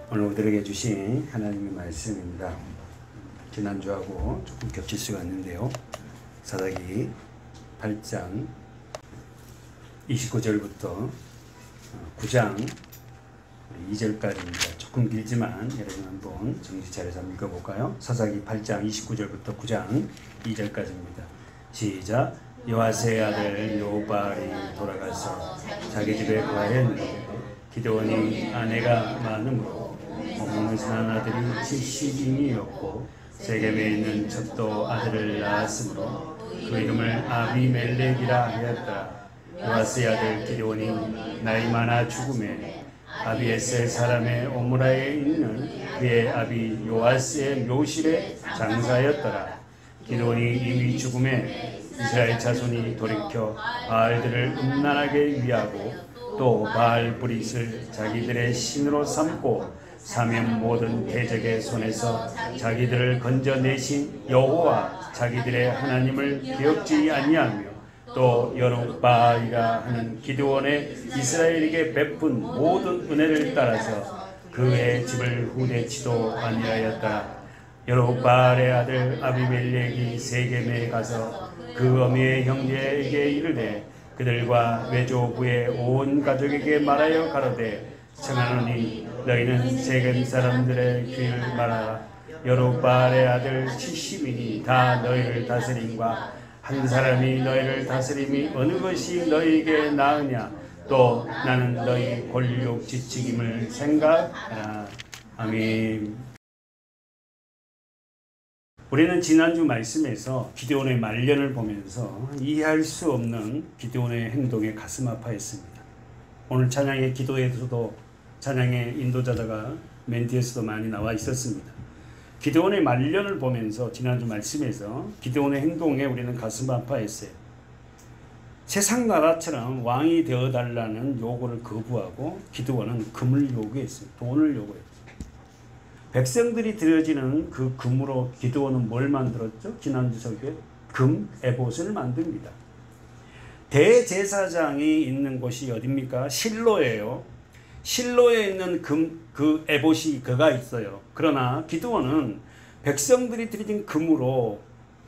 오늘 우리에게 주신 하나님의 말씀입니다. 지난주하고 조금 겹칠 수가 있는데요. 사사기 8장 29절부터 9장 2절까지입니다. 조금 길지만 여러분 한번 정신 차려서 한번 읽어볼까요? 사사기 8장 29절부터 9장 2절까지입니다. 시작. 요아스의 아들 여룹바알이 돌아가서 자기 집에 거하였는데 기드온이 아내가 많으므로 어머니 산 아들이 70인이었고 세겜에 있는 첩도 아들을 낳았으므로 그 이름을 아비멜렉이라 하였다. 요아스의 아들 기드온이 나이 많아 죽음에 아비에셀 사람의 오므라에 있는 그의 아비 요아스의 묘실에 장사였더라. 기드온이 이미 죽음에 이스라엘 자손이 돌이켜 바알들을 음란하게 위하고 또 바알 브릿을 자기들의 신으로 삼고 사면 모든 대적의 손에서 자기들을 건져내신 여호와 자기들의 하나님을 기억지 아니하며 또 여룹바알이라 하는 기드온의 이스라엘에게 베푼 모든 은혜를 따라서 그의 집을 후대치도 아니하였다. 여룹바알의 아들 아비멜렉이 세겜에 가서 그 어미의 형제에게 이르되 그들과 외조부의 온 가족에게 말하여 가로되 청하노니 너희는 세겜 사람들의 귀를 말하라. 여룹바알의 아들 70인이 다 너희를 다스림과 한 사람이 너희를 다스림이 어느 것이 너희에게 나으냐. 또 나는 너희 권력 지치김을 생각하라. 아멘. 우리는 지난주 말씀에서 기드온의 말년을 보면서 이해할 수 없는 기드온의 행동에 가슴 아파했습니다. 오늘 찬양의 기도에서도 찬양의 인도자다가 멘트에서도 많이 나와 있었습니다. 기드온의 말년을 보면서 지난주 말씀에서 기드온의 행동에 우리는 가슴 아파했어요. 세상 나라처럼 왕이 되어달라는 요구를 거부하고 기드온은 금을 요구했어요. 돈을 요구했어요. 백성들이 드려지는 그 금으로 기드온은 뭘 만들었죠? 지난주 설교에 금 에봇을 만듭니다. 대제사장이 있는 곳이 어디입니까? 실로예요. 실로에 있는 그 에봇이 그가 있어요. 그러나 기드온은 백성들이 드려진 금으로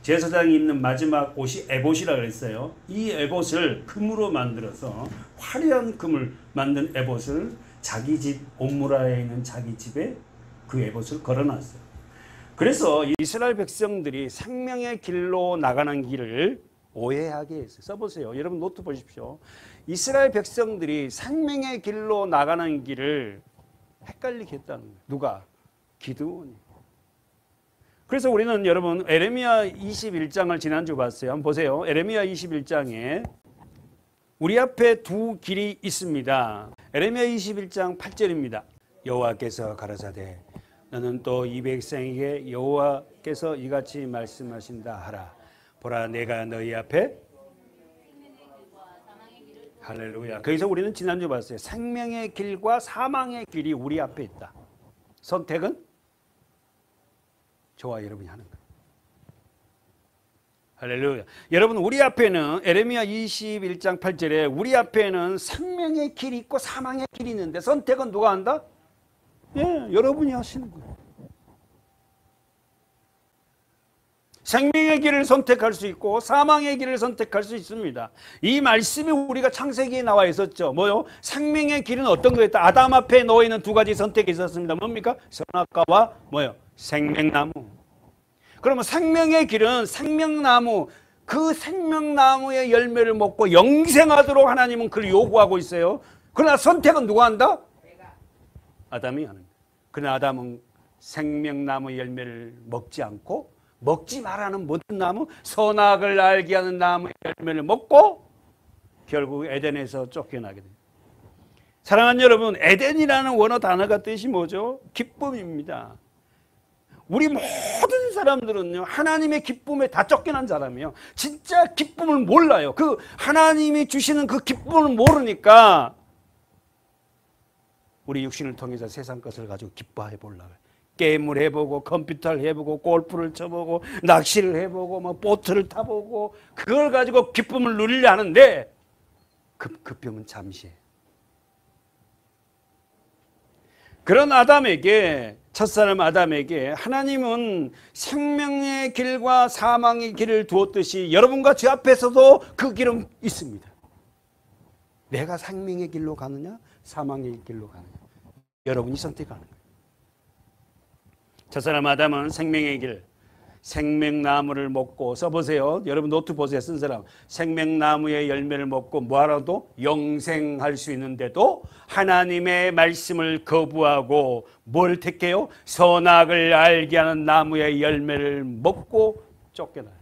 제사장이 입는 마지막 옷이 에봇이라 그랬어요. 이 에봇을 금으로 만들어서 화려한 금을 만든 에봇을 자기 집 옴므라에 있는 자기 집에 그 에봇을 걸어놨어요. 그래서 이스라엘 백성들이 생명의 길로 나가는 길을 오해하게 했어요. 써보세요. 여러분 노트 보십시오. 이스라엘 백성들이 생명의 길로 나가는 길을 헷갈리게 했다는 거예요. 누가? 기드온이. 그래서 우리는 여러분 에레미야 21장을 지난주 봤어요. 한번 보세요. 에레미야 21장에 우리 앞에 두 길이 있습니다. 에레미야 21장 8절입니다. 여호와께서 가라사대 너는 또 이 백성에게 여호와께서 이같이 말씀하신다 하라. 보라 내가 너희 앞에 할렐루야. 거기서 우리는 지난주 봤어요. 생명의 길과 사망의 길이 우리 앞에 있다. 선택은 저와 여러분이 하는 거예요. 할렐루야. 여러분 우리 앞에는 에레미야 21장 8절에 우리 앞에는 생명의 길이 있고 사망의 길이 있는데 선택은 누가 한다? 예, 여러분이 하시는 거예요. 생명의 길을 선택할 수 있고 사망의 길을 선택할 수 있습니다. 이 말씀이 우리가 창세기에 나와 있었죠. 뭐요? 생명의 길은 어떤 거였다? 아담 앞에 놓여 있는 두 가지 선택이 있었습니다. 뭡니까? 선악과와 뭐요? 생명나무. 그러면 생명의 길은 생명나무, 그 생명나무의 열매를 먹고 영생하도록 하나님은 그를 요구하고 있어요. 그러나 선택은 누가 한다? 아담이 하는 거예요. 그러나 아담은 생명나무 열매를 먹지 않고 먹지 말라는 모든 나무, 선악을 알게 하는 나무의 열매를 먹고 결국 에덴에서 쫓겨나게 됩니다. 사랑하는 여러분, 에덴이라는 원어 단어가 뜻이 뭐죠? 기쁨입니다. 우리 모든 사람들은요, 하나님의 기쁨에 다 쫓겨난 사람이에요. 진짜 기쁨을 몰라요. 그 하나님이 주시는 그 기쁨을 모르니까 우리 육신을 통해서 세상 것을 가지고 기뻐해 보려고 해요. 게임을 해보고 컴퓨터를 해보고 골프를 쳐보고 낚시를 해보고 뭐 보트를 타보고 그걸 가지고 기쁨을 누리려 하는데 그 병은 잠시예요. 그런 아담에게, 첫사람 아담에게 하나님은 생명의 길과 사망의 길을 두었듯이 여러분과 제 앞에서도 그 길은 있습니다. 내가 생명의 길로 가느냐 사망의 길로 가느냐, 여러분이 선택하는 거예요. 첫사람 아담은 생명의 길, 생명나무를 먹고, 써보세요. 여러분 노트 보세요. 쓴 사람. 생명나무의 열매를 먹고 뭐하라도 영생할 수 있는데도 하나님의 말씀을 거부하고 뭘 택해요? 선악을 알게 하는 나무의 열매를 먹고 쫓겨나요.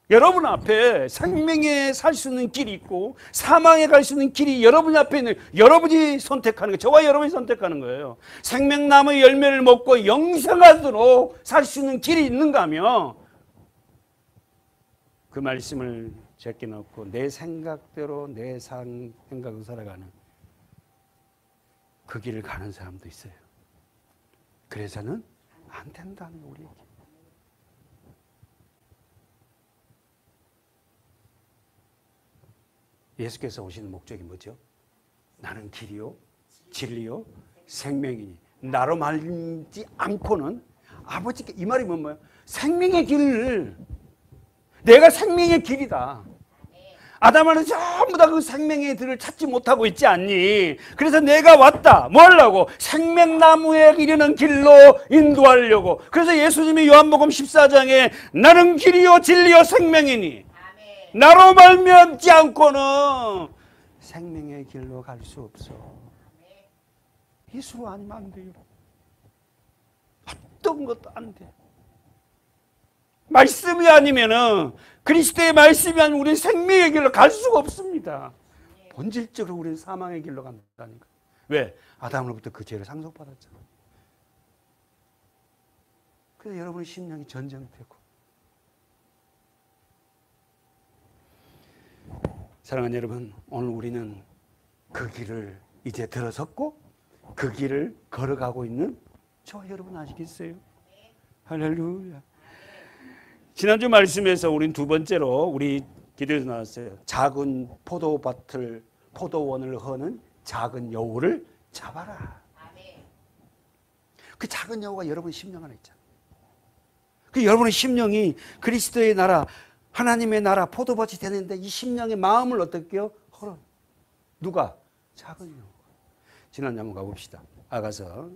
여러분 앞에 생명에 살 수 있는 길이 있고 사망에 갈 수 있는 길이 여러분 앞에 있는, 여러분이 선택하는 거예요. 저와 여러분이 선택하는 거예요. 생명나무의 열매를 먹고 영생하도록 살 수 있는 길이 있는가 하면 그 말씀을 제껴놓고 내 생각대로 내 생각으로 살아가는 그 길을 가는 사람도 있어요. 그래서는 안 된다는 거예요, 우리에게. 예수께서 오시는 목적이 뭐죠? 나는 길이요 진리요 생명이니 나로 말지 않고는 아버지께, 이 말이 뭐예요? 생명의 길을, 내가 생명의 길이다. 아담은 전부 다 그 생명의 길을 찾지 못하고 있지 않니? 그래서 내가 왔다. 뭐 하려고? 생명나무에 이르는 길로 인도하려고. 그래서 예수님이 요한복음 14장에 나는 길이요 진리요 생명이니 나로 말미암지 않고는 생명의 길로 갈 수 없어. 예수 아니면 안 돼요. 어떤 것도 안 돼. 말씀이 아니면은, 그리스도의 말씀이 아니면 우리는 생명의 길로 갈 수가 없습니다. 본질적으로 우리는 사망의 길로 간다니까. 왜? 아담으로부터 그 죄를 상속받았잖아. 그래서 여러분의 심령이 전쟁되고. 사랑하는 여러분, 오늘 우리는 그 길을 이제 들어섰고 그 길을 걸어가고 있는 저와 여러분 아시겠어요? 할렐루야. 지난주 말씀에서 우린 두 번째로 우리 기도에서 나왔어요. 작은 포도원을 허는 작은 여우를 잡아라. 그 작은 여우가 여러분의 심령 안에 있잖아요. 그 여러분의 심령이 그리스도의 나라, 하나님의 나라 포도밭이 되는데 이 심령의 마음을 어떻게 해요? 헐어. 누가? 작은 여우. 지난주 한번 가봅시다. 아가서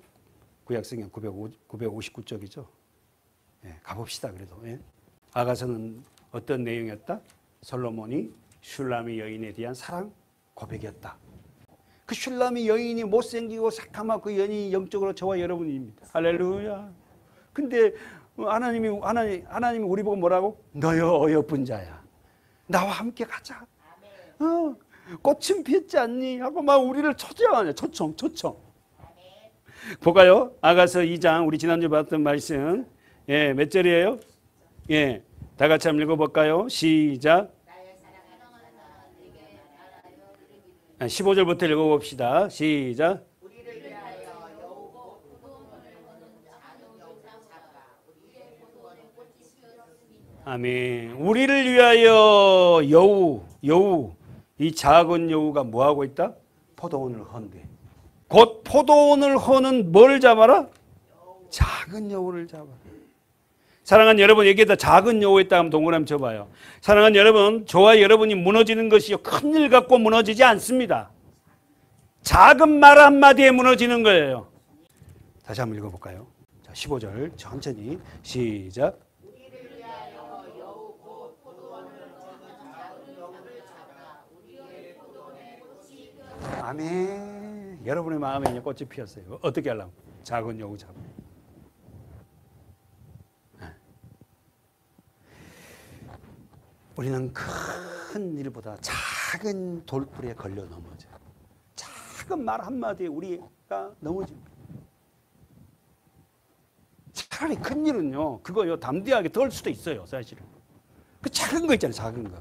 구약성경 959쪽이죠. 예, 가봅시다. 그래도. 예. 아가서는 어떤 내용이었다? 솔로몬이 슐라미 여인에 대한 사랑 고백이었다. 그 슐라미 여인이 못생기고 새까맣고 그 여인이 영적으로 저와 여러분입니다. 할렐루야. 근데 하나님이 우리 보고 뭐라고? 너여 어여쁜 자야. 나와 함께 가자. 꽃은 피었지 않니? 하고 막 우리를 초청하냐. 초청. 볼까요? 아가서 2장, 우리 지난주에 봤던 말씀. 예, 몇 절이에요? 예, 다 같이 한번 읽어볼까요? 시작. 15절부터 읽어봅시다. 시작. 아멘. 우리를 위하여 여우, 이 작은 여우가 뭐하고 있다? 포도원을 헌대. 곧 포도원을 허는 뭘 잡아라? 작은 여우를 잡아라. 사랑하는 여러분, 여기에다 작은 여우 있다 하면 동그라미 쳐봐요. 사랑하는 여러분, 저와 여러분이 무너지는 것이요, 큰일 갖고 무너지지 않습니다. 작은 말 한마디에 무너지는 거예요. 다시 한번 읽어볼까요? 자, 15절 천천히 시작. 아멘. 여러분의 마음에 이제 꽃이 피었어요. 어떻게 하려고? 작은 여우 잡아. 우리는 큰 일보다 작은 돌불에 걸려 넘어져요. 작은 말 한마디에 우리가 넘어집니다. 차라리 큰 일은요, 그거요, 담대하게 덜 수도 있어요, 사실은. 그 작은 거 있잖아요, 작은 거.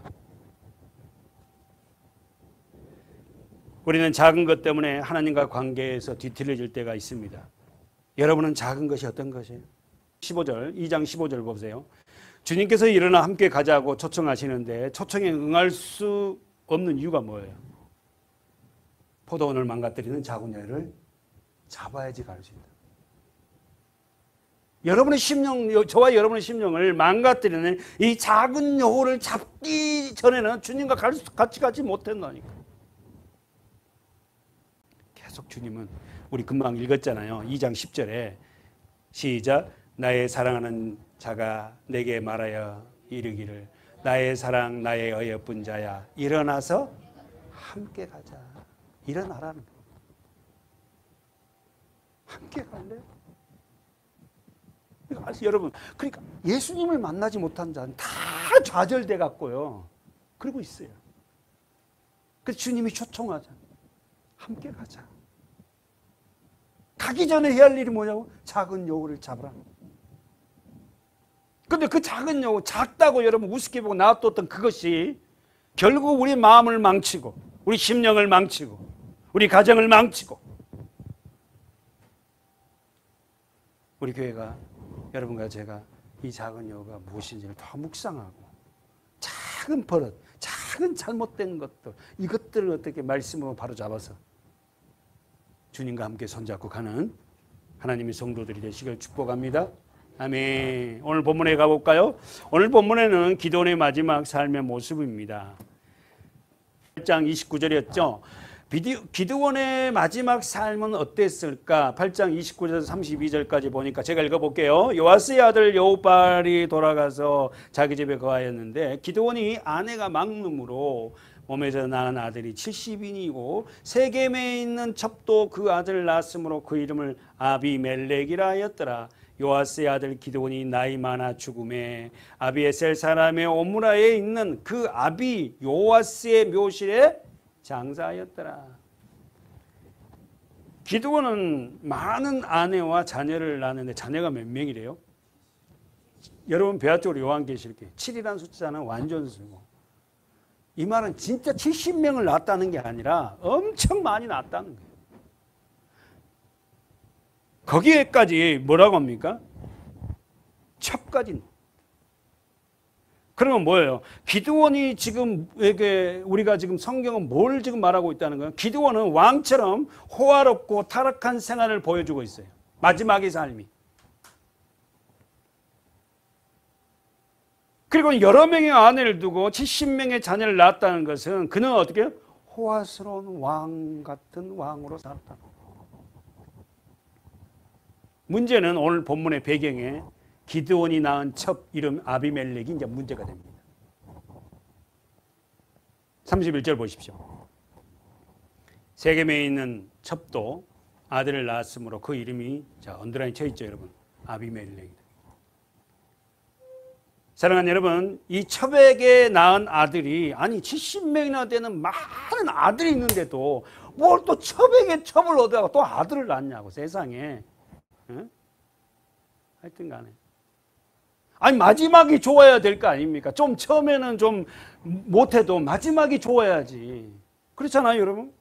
우리는 작은 것 때문에 하나님과 관계에서 뒤틀려질 때가 있습니다. 여러분은 작은 것이 어떤 것이에요? 15절, 2장 15절 보세요. 주님께서 일어나 함께 가자고 초청하시는데 초청에 응할 수 없는 이유가 뭐예요? 포도원을 망가뜨리는 작은 여우를 잡아야지 갈 수 있다. 여러분의 심령, 저와 여러분의 심령을 망가뜨리는 이 작은 여우를 잡기 전에는 주님과 같이 가지 못한다니까. 계속 주님은, 우리 금방 읽었잖아요. 2장 10절에 시작. 나의 사랑하는 자가 내게 말하여 이르기를 나의 사랑 나의 어여쁜 자야 일어나서 함께 가자. 일어나라는 거예요. 함께 갈래? 여러분, 그러니까 예수님을 만나지 못한 자는 다 좌절돼 갖고요. 그러고 있어요. 그래서 주님이 초청하자. 함께 가자. 가기 전에 해야 할 일이 뭐냐고? 작은 여우를 잡으라. 근데 그 작은 여우, 작다고 여러분 우습게 보고 놔뒀던 그것이 결국 우리 마음을 망치고, 우리 심령을 망치고, 우리 가정을 망치고, 우리 교회가, 여러분과 제가 이 작은 여우가 무엇인지를 더 묵상하고, 작은 버릇, 작은 잘못된 것들, 이것들을 어떻게 말씀으로 바로 잡아서 주님과 함께 손잡고 가는 하나님의 성도들이 되시길 축복합니다. 아멘. 오늘 본문에 가볼까요? 오늘 본문에는 기도원의 마지막 삶의 모습입니다. 8장 29절이었죠. 기드온의 마지막 삶은 어땠을까? 8장 29절에서 32절까지 보니까 제가 읽어볼게요. 요아스의 아들 여호발이 돌아가서 자기 집에 거하였는데 기드온이 아내가 막름으로 몸에서 낳은 아들이 70인이고 세겜에 있는 첩도 그 아들을 낳았으므로 그 이름을 아비멜렉이라 하였더라. 요아스의 아들 기드온이 나이 많아 죽음에 아비에셀 사람의 오므라에 있는 그 아비 요아스의 묘실에 장사하였더라. 기드온은 많은 아내와 자녀를 낳았는데 자녀가 몇 명이래요? 여러분 배아쪽으로 요한계시록에 7이라는 숫자는 완전수고, 이 말은 진짜 70명을 낳았다는 게 아니라 엄청 많이 낳았다는 거예요. 거기에까지 뭐라고 합니까? 첩까지. 그러면 뭐예요? 기드온이 지금 우리가 지금 성경은 뭘 지금 말하고 있다는 거예요? 기드온은 왕처럼 호화롭고 타락한 생활을 보여주고 있어요. 마지막의 삶이. 그리고 여러 명의 아내를 두고 70명의 자녀를 낳았다는 것은 그는 어떻게 해요? 호화스러운 왕 같은 왕으로 살았다. 문제는 오늘 본문의 배경에 기드온이 낳은 첩 이름 아비멜렉이 이제 문제가 됩니다. 31절 보십시오. 세겜에 있는 첩도 아들을 낳았으므로 그 이름이, 자 언더라인 쳐 있죠 여러분, 아비멜렉이다. 사랑하는 여러분, 이 첩에게 낳은 아들이, 아니 70명이나 되는 많은 아들이 있는데도 뭘 또 첩에게 첩을 얻어가고 또 아들을 낳냐고 세상에. 응? 하여튼 간에. 아니 마지막이 좋아야 될 거 아닙니까? 좀 처음에는 좀 못해도 마지막이 좋아야지. 그렇잖아요 여러분?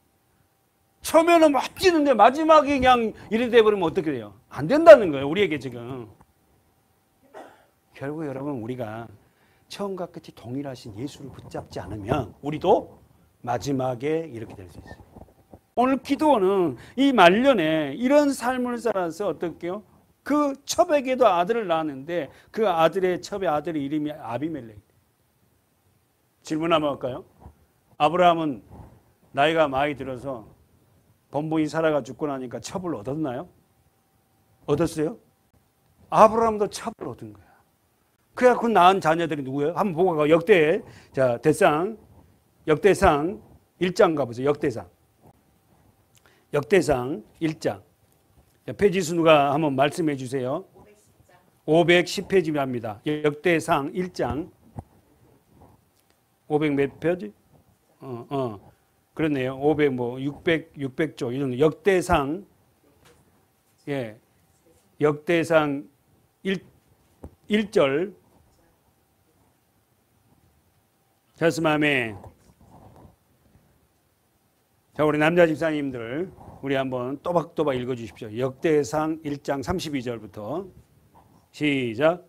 처음에는 막 뛰는데 마지막이 그냥 이래 돼버리면 어떻게 돼요? 안 된다는 거예요 우리에게 지금. 결국 여러분 우리가 처음과 끝이 동일하신 예수를 붙잡지 않으면 우리도 마지막에 이렇게 될 수 있어요. 오늘 기도는 이 말년에 이런 삶을 살아서 어떻게 해요? 그 첩에게도 아들을 낳았는데 그 아들의 첩의 아들의 이름이 아비멜렉. 질문 한번 할까요? 아브라함은 나이가 많이 들어서 본보이 사라가 죽고 나니까 첩을 얻었나요? 얻었어요? 아브라함도 첩을 얻은 거야. 그래야 그 낳은 자녀들이 누구예요? 한번 보고 가. 역대, 자 역대상 1장 가보세요. 역대상 1장. 페이지 수가 한번 말씀해 주세요. 510페이지입니다. 역대상 1장. 500 몇 페이지? 그렇네요. 500 뭐 600조 이 정도. 역대상, 예, 역대상 1절. 자스마메. 자, 우리 남자 집사님들, 우리 한번 또박또박 읽어주십시오. 역대상 1장 32절부터 시작.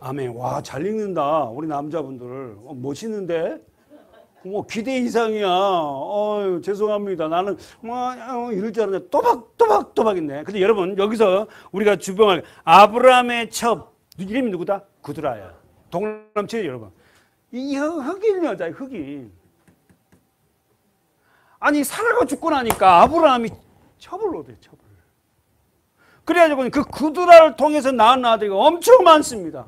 아멘. 와, 잘 읽는다. 우리 남자분들. 멋있는데? 기대 이상이야. 죄송합니다. 나는 이럴 줄 알았는데 또박 있네. 근데 여러분, 여기서 우리가 주병할 아브라함의 첩 이름이 누구다? 구드라야. 동남치예요, 여러분. 이 흑인 여자예요, 흑인. 아니, 사라가 죽고 나니까 아브라함이 첩을 얻어요, 첩을. 그래가지고 그 구드라를 통해서 낳은 아들이 엄청 많습니다.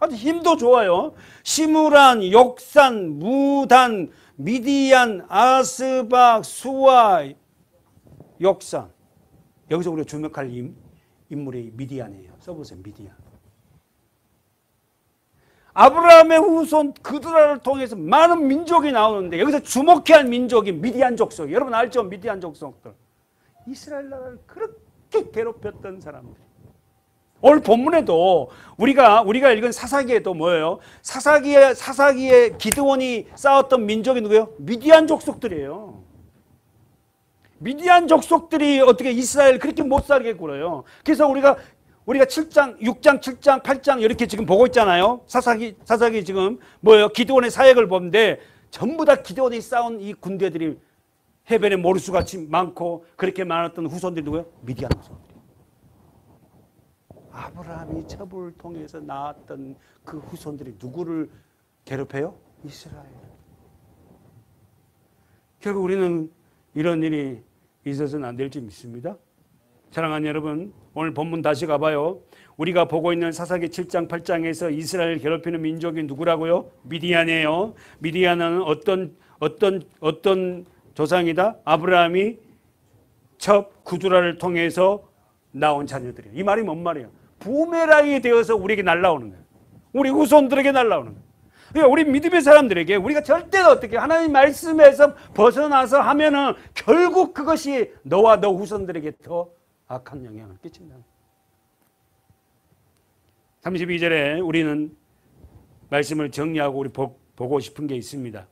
아주 힘도 좋아요. 시므란, 욕산, 무단, 미디안, 아스박, 수아, 욕산. 여기서 우리가 주목할 인물이 미디안이에요. 써보세요, 미디안. 아브라함의 후손 그드라를 통해서 많은 민족이 나오는데 여기서 주목해야 할 민족이 미디안 족속. 여러분 알죠? 미디안 족속들. 이스라엘 나라를 그렇게 괴롭혔던 사람들. 오늘 본문에도 우리가 읽은 사사기에도 뭐예요? 사사기에 기드온이 싸웠던 민족이 누구예요? 미디안 족속들이에요. 미디안 족속들이 어떻게 이스라엘 그렇게 못 살게 굴어요. 그래서 우리가 7장, 6장, 7장, 8장 이렇게 지금 보고 있잖아요. 사사기 지금 뭐예요? 기드온의 사역을 보는데 전부 다 기드온이 싸운 이 군대들이 해변에 모르수같이 많고 그렇게 많았던 후손들이 누구예요? 미디안 후손들. 아브라함이 첩을 통해서 낳았던 그 후손들이 누구를 괴롭혀요? 이스라엘. 결국 우리는 이런 일이 있어서는 안 될 줄 믿습니다. 사랑하는 여러분, 오늘 본문 다시 가봐요. 우리가 보고 있는 사사기 7장 8장에서 이스라엘을 괴롭히는 민족이 누구라고요? 미디안이에요. 미디안은 어떤 조상이다? 아브라함이 첩 구두라를 통해서 나온 자녀들이에요. 이 말이 뭔 말이에요? 부메랑이 되어서 우리에게 날라오는 거예요. 우리 후손들에게 날라오는 거예요. 그러니까 우리 믿음의 사람들에게 우리가 절대로 어떻게 하나님 말씀에서 벗어나서 하면은 결국 그것이 너와 너 후손들에게 더 악한 영향을 끼친다. 32절에 우리는 말씀을 정리하고 우리 보고 싶은 게 있습니다.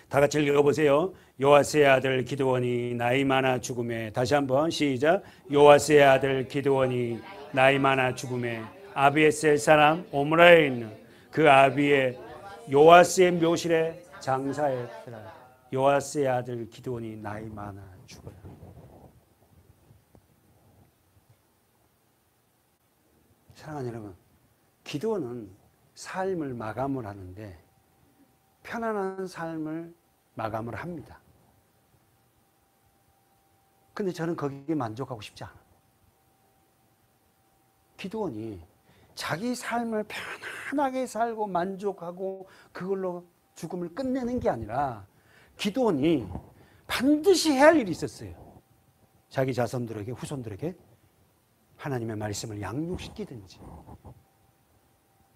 다 같이 읽어보세요. 요아스의 아들 기드온이 나이 많아 죽음에. 다시 한번 시작. 요아스의 아들 기드온이 나이 많아 죽음에 아비에셀 사람 오므라에 있는 그 아비의 요아스의 묘실에 장사했더라. 요아스의 아들 기드온이 나이 많아 죽어라. 사랑하는 여러분, 기드온은 삶을 마감을 하는데 편안한 삶을 마감을 합니다. 근데 저는 거기에 만족하고 싶지 않아요. 기드온이 자기 삶을 편안하게 살고 만족하고 그걸로 죽음을 끝내는 게 아니라 기드온이 반드시 해야 할 일이 있었어요. 자기 자손들에게, 후손들에게 하나님의 말씀을 양육시키든지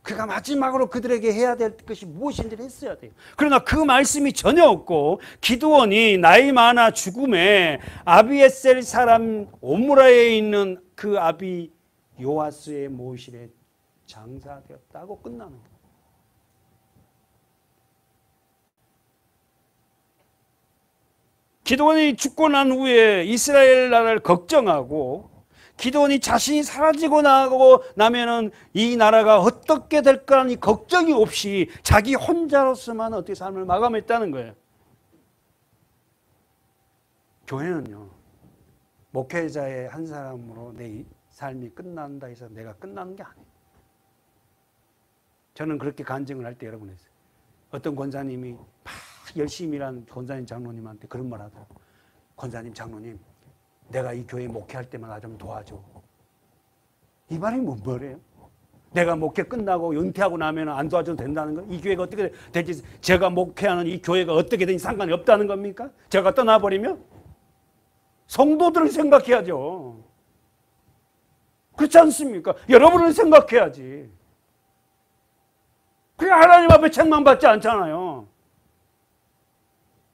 그가 마지막으로 그들에게 해야 될 것이 무엇인지를 했어야 돼요. 그러나 그 말씀이 전혀 없고 기드온이 나이 많아 죽음에 아비에셀 사람 오므라에 있는 그 아비 요아스의 모실에 장사되었다고 끝나는 거예요. 기드온이 죽고 난 후에 이스라엘 나라를 걱정하고 기드온이 자신이 사라지고 나면은 이 나라가 어떻게 될까라는 이 걱정이 없이 자기 혼자로서만 어떻게 삶을 마감했다는 거예요. 교회는요, 목회자의 한 사람으로 내 삶이 끝난다 해서 내가 끝나는 게 아니에요. 저는 그렇게 간증을 할 때 여러분 했어요. 어떤 권사님이 막 열심히 일한 권사님 장로님한테 그런 말 하더라고요. 권사님 장로님, 내가 이 교회 목회할 때마다 좀 도와줘. 이 말이 뭐래요? 내가 목회 끝나고 은퇴하고 나면 안 도와줘도 된다는 거? 이 교회가 어떻게 될지, 제가 목회하는 이 교회가 어떻게 되는지 상관이 없다는 겁니까? 제가 떠나버리면? 성도들을 생각해야죠. 그렇지 않습니까? 여러분을 생각해야지. 그게 하나님 앞에 책망받지 않잖아요.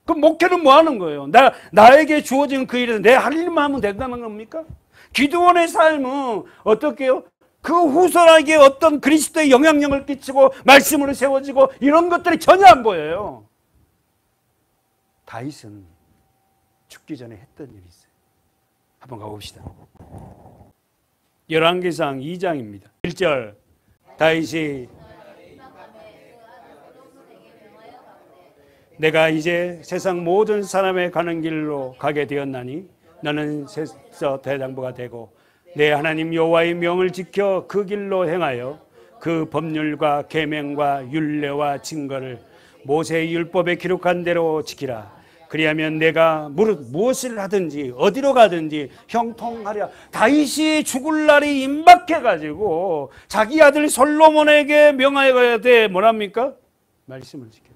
그럼 목회는 뭐 하는 거예요? 나에게 주어진 그 일에서 내 할 일만 하면 된다는 겁니까? 기드온의 삶은 어떻게 해요? 그 후손에게 어떤 그리스도의 영향력을 끼치고 말씀으로 세워지고 이런 것들이 전혀 안 보여요. 다윗은 죽기 전에 했던 일이 있어요. 한번 가봅시다. 열왕기상 2장입니다. 1절 다윗이 내가 이제 세상 모든 사람의 가는 길로 가게 되었나니 너는 세서 대장부가 되고 내 하나님 여호와의 명을 지켜 그 길로 행하여 그 법률과 계명과 율례와 증거를 모세의 율법에 기록한 대로 지키라. 그리하면 내가 무엇을 하든지 어디로 가든지 형통하랴. 다윗이 죽을 날이 임박해가지고 자기 아들 솔로몬에게 명하여 가야 돼. 뭐랍니까? 말씀을 지켜라.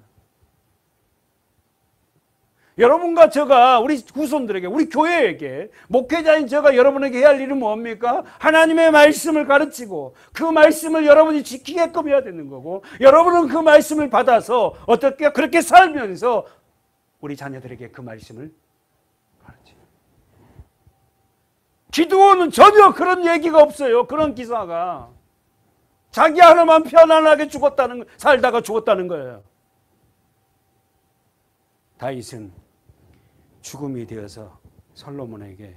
여러분과 제가 우리 후손들에게, 우리 교회에게, 목회자인 제가 여러분에게 해야 할 일은 뭡니까? 하나님의 말씀을 가르치고 그 말씀을 여러분이 지키게끔 해야 되는 거고, 여러분은 그 말씀을 받아서 어떻게 그렇게 살면서 우리 자녀들에게 그 말씀을 가르치고. 기드온은 전혀 그런 얘기가 없어요. 그런 기사가. 자기 하나만 편안하게 살다가 죽었다는 거예요. 다윗은 죽음이 되어서 솔로몬에게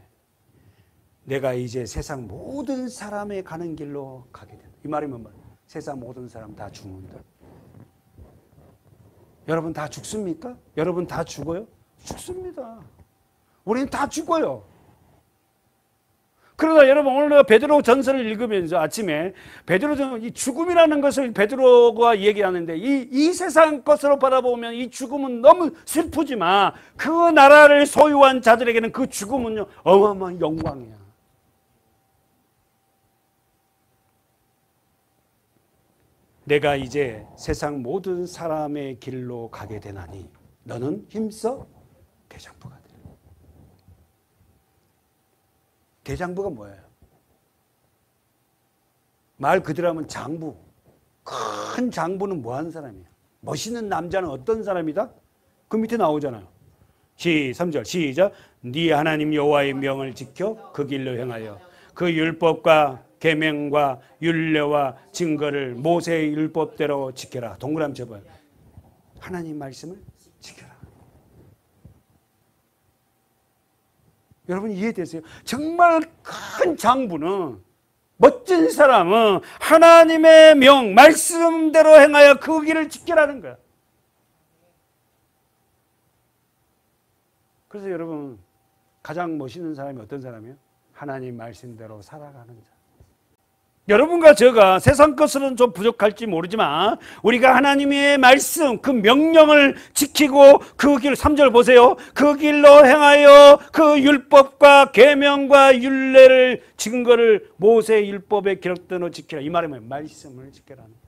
내가 이제 세상 모든 사람의 가는 길로 가게 된다. 이 말이면 뭐예요? 세상 모든 사람 다 죽는다. 여러분 다 죽습니까? 여러분 다 죽어요? 죽습니다. 우리는 다 죽어요. 그러나 여러분 오늘 내가 베드로 전서를 읽으면서 아침에 이 죽음이라는 것을 베드로가 얘기하는데 이 세상 것으로 바라보면 이 죽음은 너무 슬프지만 그 나라를 소유한 자들에게는 그 죽음은요 어마어마한 영광이야. 내가 이제 세상 모든 사람의 길로 가게 되나니 너는 힘써 대장부가 되라. 대장부가 뭐예요? 말 그대로 하면 장부. 큰 장부는 뭐 하는 사람이에요? 멋있는 남자는 어떤 사람이다? 그 밑에 나오잖아요. 3절 시작. 네 하나님 여호와의 명을 지켜 그 길로 행하여 그 율법과 계명과 율례와 증거를 모세의 율법대로 지켜라. 동그라미 쳐봐요. 하나님 말씀을 지켜라. 여러분 이해되세요? 정말 큰 장부는, 멋진 사람은 하나님의 명, 말씀대로 행하여 그 길을 지키라는 거야. 그래서 여러분 가장 멋있는 사람이 어떤 사람이에요? 하나님 말씀대로 살아가는 자. 여러분과 제가 세상 것으로는 좀 부족할지 모르지만 우리가 하나님의 말씀, 그 명령을 지키고 그 길, 3절 보세요. 그 길로 행하여 그 율법과 계명과 율례를 증거를 모세의 율법에 기록대로 지키라. 이 말이면 말씀을 지키라는 거예요.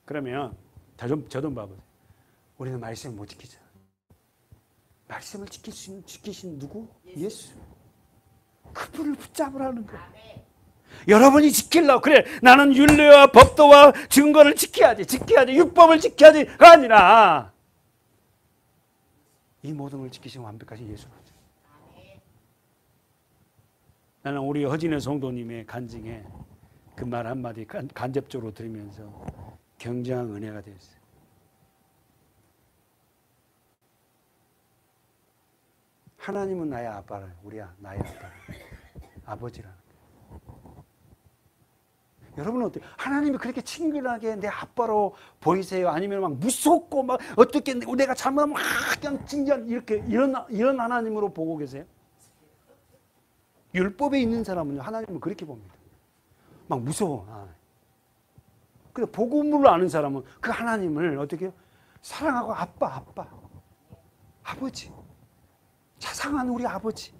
그러면 저 좀 봐보세요. 우리는 말씀을 못 지키잖아요. 말씀을 지키신 누구? 예수. 그분을 붙잡으라는 거예요. 여러분이 지키려고 그래 나는 율례와 법도와 증거를 지켜야지 율법을 지켜야지가 아니라 이 모든 걸 지키신 완벽하신 예수. 나는 우리 허진의 성도님의 간증에 그 말 한마디 간접적으로 들으면서 굉장한 은혜가 되었어요. 하나님은 나의 아빠라. 우리야 나의 아빠라. 아버지라는 거예요. 여러분은 어때요? 하나님이 그렇게 친근하게 내 아빠로 보이세요? 아니면 막 무섭고 막 어떻게 내가 잘못하면 막 그냥 징징 이렇게 이런 하나님으로 보고 계세요? 율법에 있는 사람은 하나님은 그렇게 봅니다. 막 무서워. 근데 복음을 아는 사람은 그 하나님을 어떻게 해요? 사랑하고 아버지. 자상한 우리 아버지.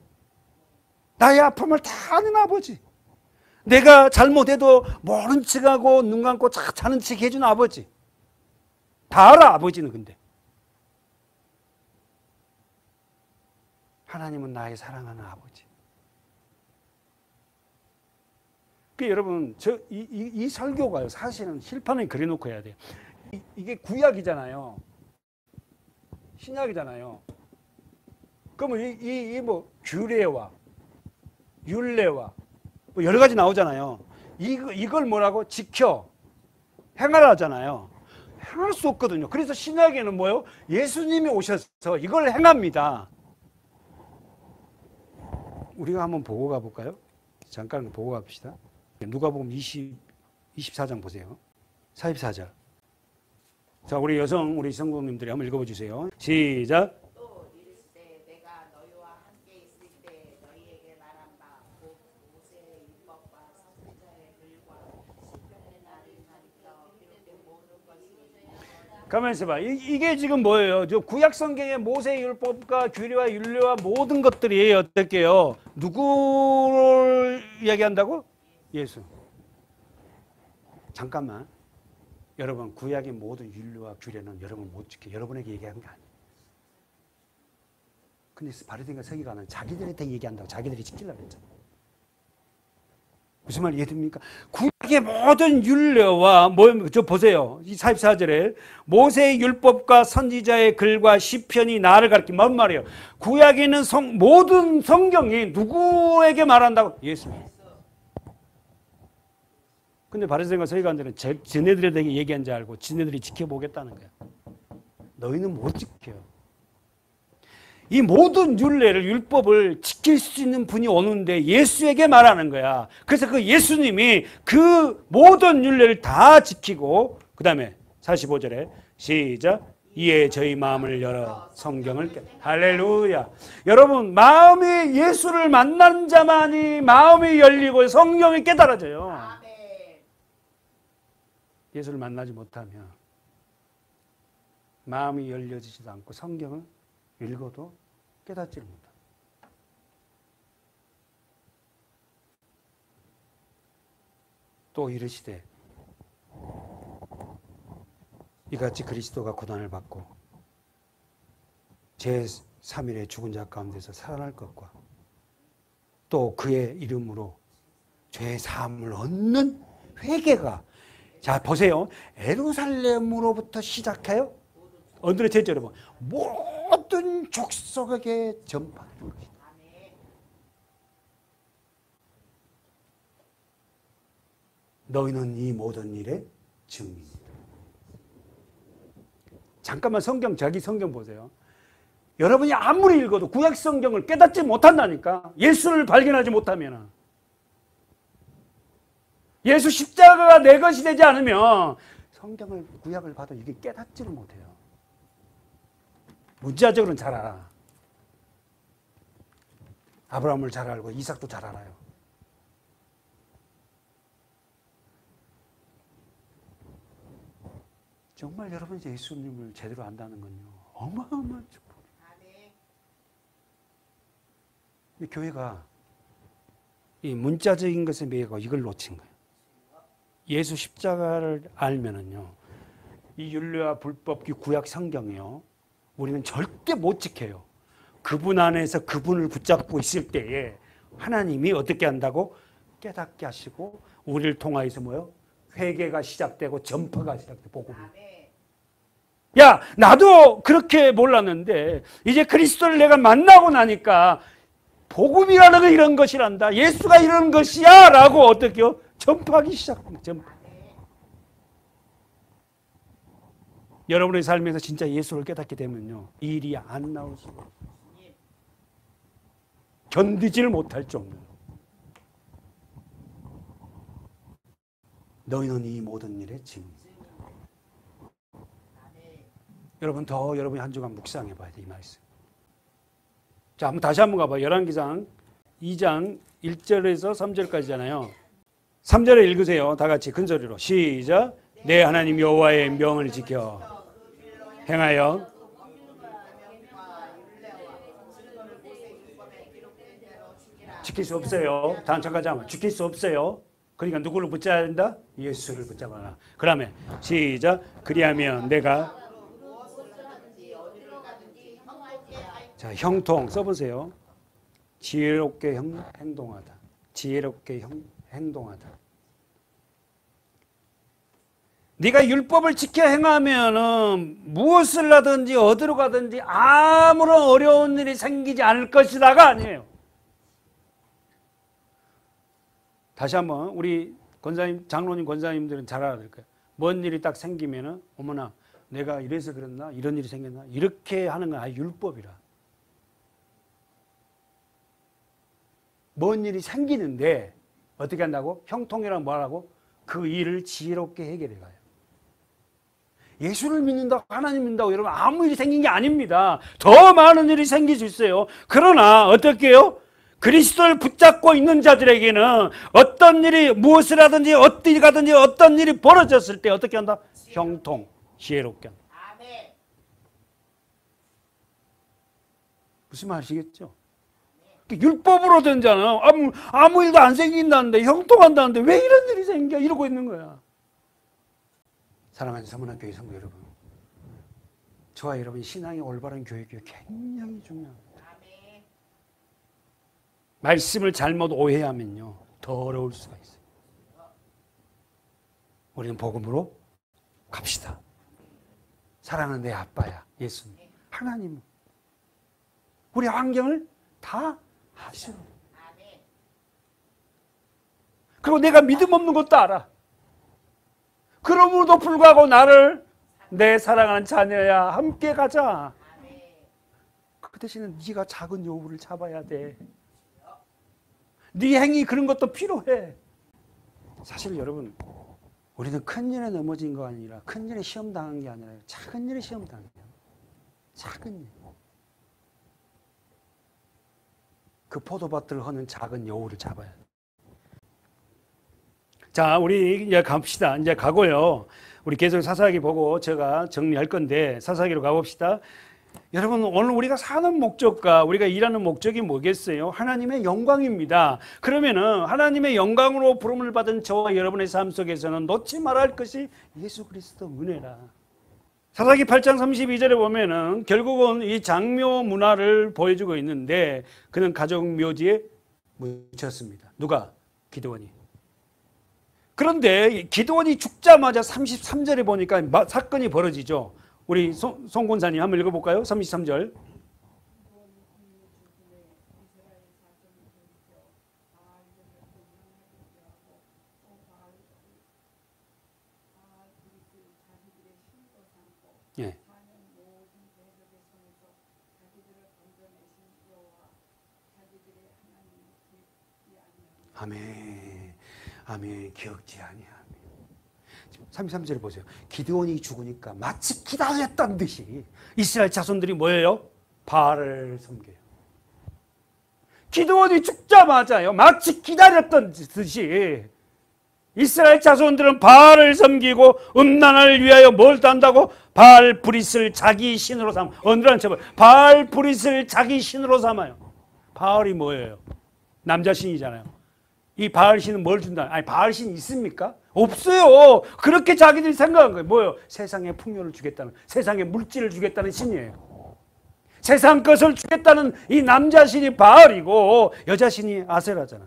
나의 아픔을 다 아는 아버지. 내가 잘못해도 모른 척하고 눈 감고 자는 척 해준 아버지. 다 알아 아버지는. 근데 하나님은 나의 사랑하는 아버지. 그 여러분 이 설교가요 사실은 실판에 그려놓고 해야 돼요. 이게 구약이잖아요. 신약이잖아요. 그러면 이 뭐 규례와 율례와 뭐 여러 가지 나오잖아요. 이걸 뭐라고? 지켜 행하라 하잖아요. 행할 수 없거든요. 그래서 신약에는 뭐예요? 예수님이 오셔서 이걸 행합니다. 우리가 한번 보고 가볼까요? 잠깐 보고 갑시다. 볼게요. 누가복음 24장 보세요. 44절. 자, 우리 성도님들이 한번 읽어봐 주세요. 시작. 또 이르시되 내가 너희와 함께 있을 때 너희에게 말한 바 곧 모세의 율법과 선지자의 글과 시편의 나를 가리켜 기록된 모든 것이 가만히 있어봐. 이게 지금 뭐예요? 저 구약 성경의 모세의 율법과 규례와 율례와 모든 것들이 어떨게요? 누구를 이야기한다고? 예수. 잠깐만. 여러분, 구약의 모든 율례와 규례는 여러분 못 지켜. 여러분에게 얘기한 게 아니에요. 근데 바리새인과 서기관은 자기들한테 얘기한다고 자기들이 지키려고 했잖아요. 무슨 말 이해됩니까? 구약의 모든 율례와 저 보세요. 이 44절에 모세의 율법과 선지자의 글과 시편이 나를 가리키는 뭔 말이에요? 구약에 있는 모든 성경이 누구에게 말한다고? 예수님. 근데 바리새인과 서기관들은 지네들에게 얘기한 줄 알고 지네들이 지켜보겠다는 거야. 너희는 못 지켜요. 이 모든 율법을 지킬 수 있는 분이 오는데 예수에게 말하는 거야. 그래서 그 예수님이 그 모든 율례를 다 지키고 그 다음에 45절에 시작. 이에 저희 마음을 열어 성경을 할렐루야. 여러분, 마음이 예수를 만난 자만이 마음이 열리고 성경이 깨달아져요. 예수를 만나지 못하면 마음이 열려지지도 않고 성경을 읽어도 깨닫지를 못합니다. 또 이르시되 이같이 그리스도가 고난을 받고 제3일에 죽은 자 가운데서 살아날 것과 또 그의 이름으로 죄 사함을 얻는 회개가 자 보세요. 예루살렘으로부터 시작해요. 오늘의 제자로 보면 모든 족속에게 전파되는 것이다. 너희는 이 모든 일의 증인이다. 잠깐만 자기 성경 보세요. 여러분이 아무리 읽어도 구약 성경을 깨닫지 못한다니까. 예수를 발견하지 못하면. 예수 십자가가 내 것이 되지 않으면 성경을 구약을 봐도 이게 깨닫지를 못해요. 문자적으로는 잘 알아. 아브라함을 잘 알고 이삭도 잘 알아요. 정말 여러분이 예수님을 제대로 안다는 건요. 어마어마한 축복이에요. 이 교회가 이 문자적인 것에 매여가 이걸 놓친 거예요. 예수 십자가를 알면은요, 이 율례와 불법, 구약 성경이요, 우리는 절대 못 지켜요. 그분 안에서 그분을 붙잡고 있을 때에 하나님이 어떻게 한다고? 깨닫게 하시고 우리를 통하여서 뭐요? 회개가 시작되고 전파가 시작되고 복음이. 야, 나도 그렇게 몰랐는데 이제 그리스도를 내가 만나고 나니까 복음이라는 건 이런 것이란다. 예수가 이런 것이야 라고 어떻게요? 전파하기 시작합니다. 전파. 여러분의 삶에서 진짜 예수를 깨닫게 되면요, 이 일이 안 나올 수가 없어요. 견디지를 못할 정도로. 너희는 이 모든 일의 증인. 여러분 여러분이 한 주간 묵상해 봐야 돼, 이 말씀. 자, 다시 한번 가봐. 열왕기상 2장 1절에서 3절까지잖아요. 3절에 읽으세요. 다 같이 큰 소리로. 시작. 내 하나님 여호와의 명을 지켜 행하여 지킬 수 없어요. 단축하지 않아. 지킬 수 없어요. 그러니까 누구를 붙잡아야 된다? 예수를 붙잡아라. 그러면 시작. 그리하면 내가 자, 형통 써보세요. 지혜롭게 행동하다. 지혜롭게 행동하다. 네가 율법을 지켜 행하면은 무엇을 하든지 어디로 가든지 아무런 어려운 일이 생기지 않을 것이다가 아니에요. 다시 한번 우리 권사님, 장로님, 권사님들은 잘 알아야 될 거예요. 뭔 일이 딱 생기면은 어머나 내가 이래서 그랬나? 이런 일이 생겼나? 이렇게 하는 건 아예 율법이라. 뭔 일이 생기는데 어떻게 한다고? 형통이란 뭐라고? 그 일을 지혜롭게 해결해 가요. 예수를 믿는다고, 하나님 믿는다고 여러분 아무 일이 생긴 게 아닙니다. 더 많은 일이 생길 수 있어요. 그러나 어떻게 해요? 그리스도를 붙잡고 있는 자들에게는 어떤 일이, 무엇을 하든지 어디 가든지 어떤 일이 벌어졌을 때 어떻게 한다? 형통, 지혜롭게 한다. 아멘. 무슨 말이시겠죠? 율법으로 된 자는 아무 일도 안 생긴다는데, 형통한다는데 왜 이런 일이 생겨? 이러고 있는 거야. 사랑하는 서문학교회 성도 여러분, 저와 여러분 신앙이 올바른 교육이 굉장히 중요합니다. 아멘. 말씀을 잘못 오해하면요 더 어려울 수가 있어요. 우리는 복음으로 갑시다. 사랑하는 내 아빠야 예수님, 하나님, 우리 환경을 다 아시오. 아멘. 그리고 내가 믿음 없는 것도 알아. 그러므로도 불구하고 나를 내 사랑하는 자녀야 함께 가자. 아멘. 그 대신에 네가 작은 여우를 잡아야 돼. 네 행위 그런 것도 필요해. 사실 여러분, 우리는 큰 일에 넘어진 거 아니라, 큰 일에 시험 당한 게 아니라 작은 일에 시험 당한 거야. 작은 일. 그 포도밭을 허는 작은 여우를 잡아야 돼. 자, 우리 이제 갑시다. 이제 가고요. 우리 계속 사사기 보고 제가 정리할 건데 사사기로 가봅시다. 여러분, 오늘 우리가 사는 목적과 우리가 일하는 목적이 뭐겠어요? 하나님의 영광입니다. 그러면은 하나님의 영광으로 부름을 받은 저와 여러분의 삶 속에서는 놓지 말아야 할 것이 예수 그리스도 은혜라. 사사기 8장 32절에 보면은 결국은 이 장묘 문화를 보여주고 있는데, 그는 가족 묘지에 묻혔습니다. 누가? 기드온이. 그런데 기드온이 죽자마자 33절에 보니까 사건이 벌어지죠. 우리 송 권사님 한번 읽어볼까요? 33절. 예. 아멘. 아멘. 기억지 아니하며. 33절에 보세요. 기드온이 죽으니까 마치 기다렸던 듯이 이스라엘 자손들이 뭐예요? 바알을 섬겨요. 기드온이 죽자마자요, 마치 기다렸던 듯이 이스라엘 자손들은 바알을 섬기고 음란을 위하여 뭘 한다고? 바알 브릿을 자기 신으로 삼아. 어느라는 첩을 바알 브릿을 자기 신으로 삼아요. 바알이 뭐예요? 남자 신이잖아요. 이 바알 신은 뭘 준다? 아니, 바알 신 있습니까? 없어요. 그렇게 자기들이 생각한 거예요. 뭐예요? 세상에 풍요를 주겠다는, 세상에 물질을 주겠다는 신이에요. 세상 것을 주겠다는 이 남자 신이 바알이고 여자 신이 아세라잖아.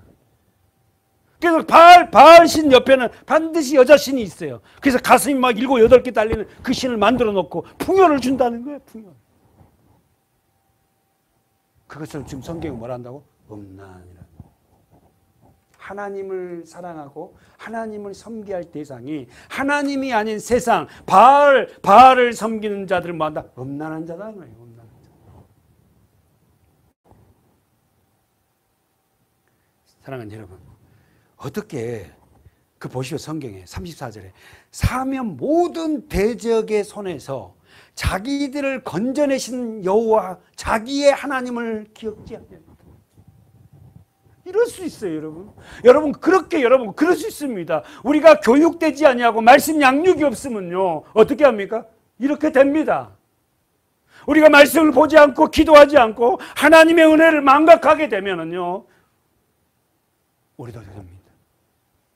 그래서 바알 신 옆에는 반드시 여자 신이 있어요. 그래서 가슴이 막 7, 8개 달리는 그 신을 만들어 놓고 풍요를 준다는 거예요. 풍요. 그것을 지금 성경이 뭐라 한다고? 음란이라. 하나님을 사랑하고 하나님을 섬겨야 할 대상이 하나님이 아닌 세상, 바알을 섬기는 자들을 뭐한다? 음란한 자라는 거예요. 음란한 자. 사랑하는 여러분, 어떻게 그 보시오. 성경에 34절에 사면 모든 대적의 손에서 자기들을 건져내신 여호와 자기의 하나님을 기억지 않냐. 이럴 수 있어요, 여러분. 여러분, 그럴 수 있습니다. 우리가 교육되지 않냐고 말씀 양육이 없으면요, 어떻게 합니까? 이렇게 됩니다. 우리가 말씀을 보지 않고 기도하지 않고 하나님의 은혜를 망각하게 되면은요, 우리도 됩니다.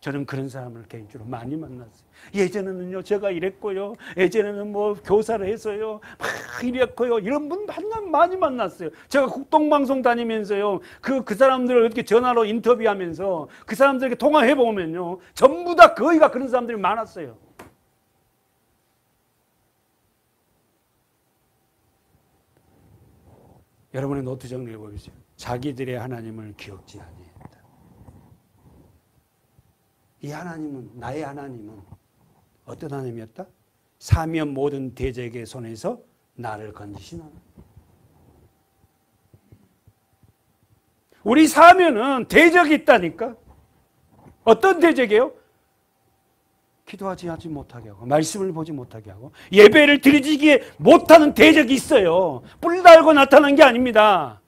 저는 그런 사람을 개인적으로 많이 만났어요. 예전에는요, 제가 이랬고요, 예전에는 뭐 교사를 해서요, 막 이랬고요, 이런 분 많이 만났어요. 제가 국동방송 다니면서요, 그 사람들을 이렇게 전화로 인터뷰하면서 그 사람들에게 통화해 보면요, 전부 다 거의가 그런 사람들이 많았어요. 여러분의 노트 정리해 보십시오. 자기들의 하나님을 기억지 아니했다. 이 하나님은, 나의 하나님은 어떤 하나님이었다? 사면 모든 대적의 손에서 나를 건지신 하나님. 우리 사면은 대적이 있다니까. 어떤 대적이에요? 기도하지 못하게 하고 말씀을 보지 못하게 하고 예배를 드리지 못하는 대적이 있어요. 뿔 달고 나타난 게 아닙니다.